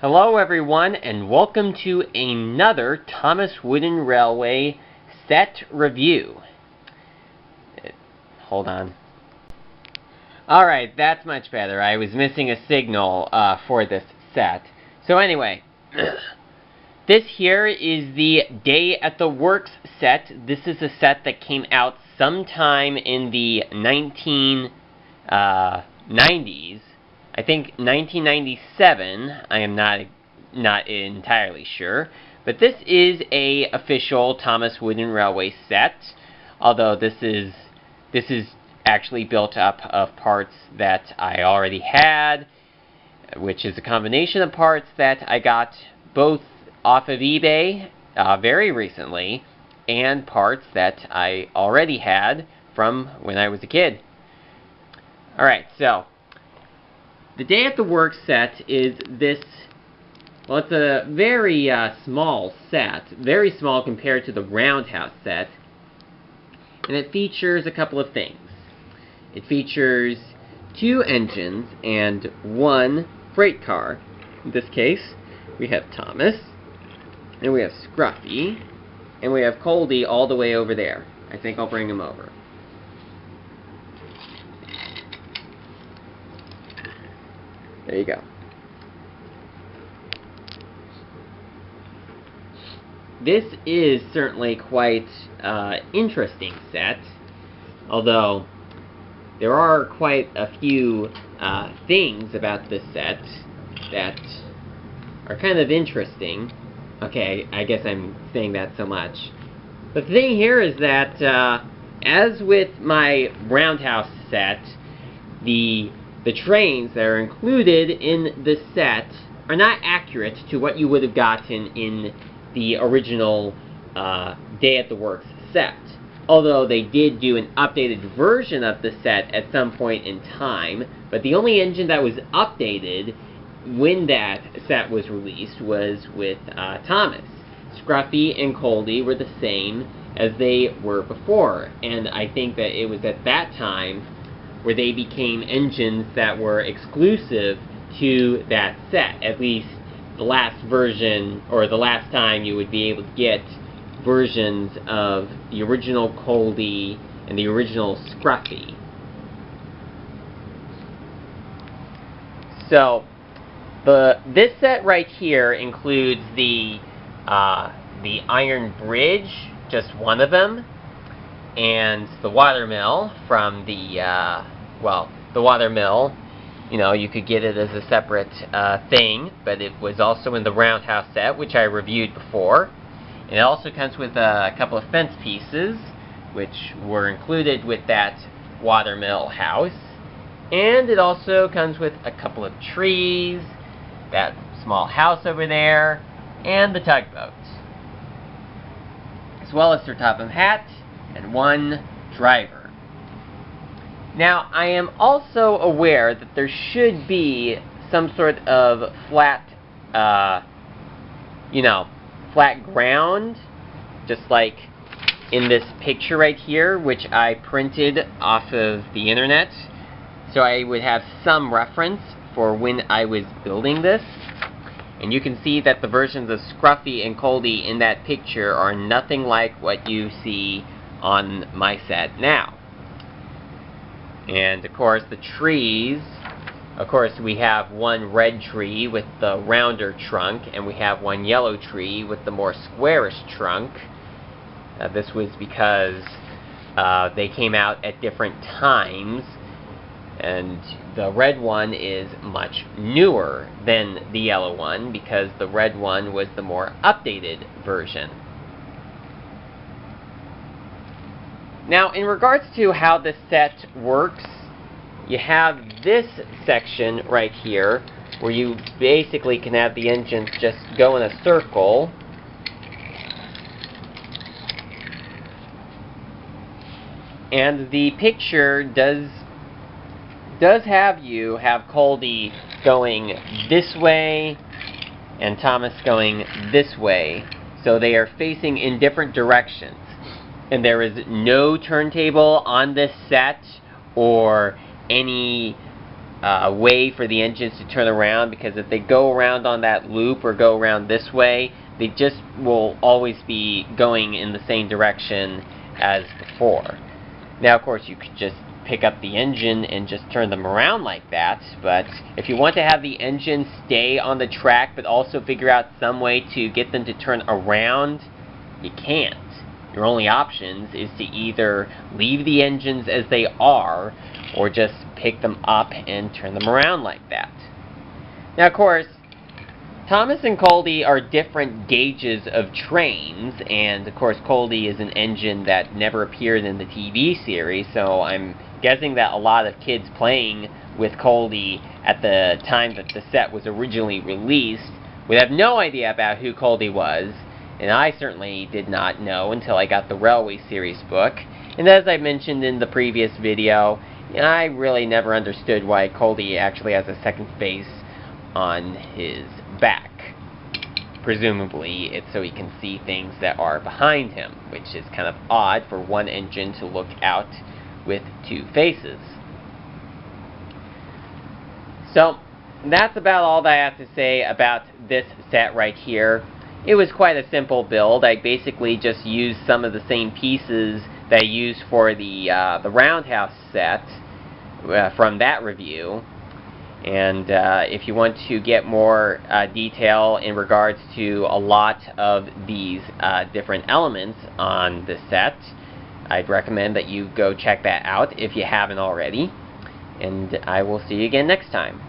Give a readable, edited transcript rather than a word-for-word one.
Hello everyone, and welcome to another Thomas Wooden Railway set review. Hold on. Alright, that's much better. I was missing a signal for this set. So anyway, this here is the Day at the Works set. This is a set that came out sometime in the 1990s. I think 1997, I am not entirely sure, but this is a official Thomas Wooden Railway set, although this is actually built up of parts that I already had, which is a combination of parts that I got both off of eBay very recently, and parts that I already had from when I was a kid. Alright, so the Day at the Works set is this, well, it's a very small set, very small compared to the Roundhouse set, and it features a couple of things. It features 2 engines and 1 freight car. In this case, we have Thomas, and we have Scruffy, and we have Coldy all the way over there. I think I'll bring him over. There you go. This is certainly quite interesting set, although there are quite a few things about this set that are kind of interesting. Okay, I guess I'm saying that so much. But the thing here is that, as with my Roundhouse set, the trains that are included in this set are not accurate to what you would have gotten in the original Day at the Works set. Although they did do an updated version of the set at some point in time, but the only engine that was updated when that set was released was with Thomas. Scruffy and Coldy were the same as they were before, and I think that it was at that time where they became engines that were exclusive to that set. At least the last version, or the last time you would be able to get versions of the original Coldy and the original Scruffy. So, this set right here includes the Iron Bridge, just one of them, and the watermill from the, the watermill, you know, you could get it as a separate thing, but it was also in the Roundhouse set, which I reviewed before. And it also comes with a couple of fence pieces, which were included with that watermill house. And it also comes with a couple of trees, that small house over there, and the tugboat, as well as their top-of hat and 1 driver. Now, I am also aware that there should be some sort of flat, flat ground, just like in this picture right here, which I printed off of the internet, so I would have some reference for when I was building this. And you can see that the versions of Scruffy and Coldy in that picture are nothing like what you see on my set now. And of course the trees, of course we have 1 red tree with the rounder trunk, and we have 1 yellow tree with the more squarish trunk. This was because they came out at different times, and the red one is much newer than the yellow one because the red one was the more updated version. Now, in regards to how this set works, you have this section right here where you basically can have the engines just go in a circle. And the picture does have you have Coldy going this way and Thomas going this way, so they are facing in different directions. And there is no turntable on this set or any way for the engines to turn around, because if they go around on that loop or go around this way, they just will always be going in the same direction as before. Now, of course, you could just pick up the engine and just turn them around like that, but if you want to have the engine stay on the track but also figure out some way to get them to turn around, you can't. Your only options is to either leave the engines as they are, or just pick them up and turn them around like that. Now, of course, Thomas and Coldy are different gauges of trains, and of course Coldy is an engine that never appeared in the TV series, so I'm guessing that a lot of kids playing with Coldy at the time that the set was originally released would have no idea about who Coldy was, and I certainly did not know until I got the Railway Series book. And as I mentioned in the previous video, I really never understood why Coldy actually has a second face on his back. Presumably, it's so he can see things that are behind him, which is kind of odd for one engine to look out with two faces. So, that's about all that I have to say about this set right here. It was quite a simple build. I basically just used some of the same pieces that I used for the Roundhouse set from that review. And if you want to get more detail in regards to a lot of these different elements on the set, I'd recommend that you go check that out if you haven't already. And I will see you again next time.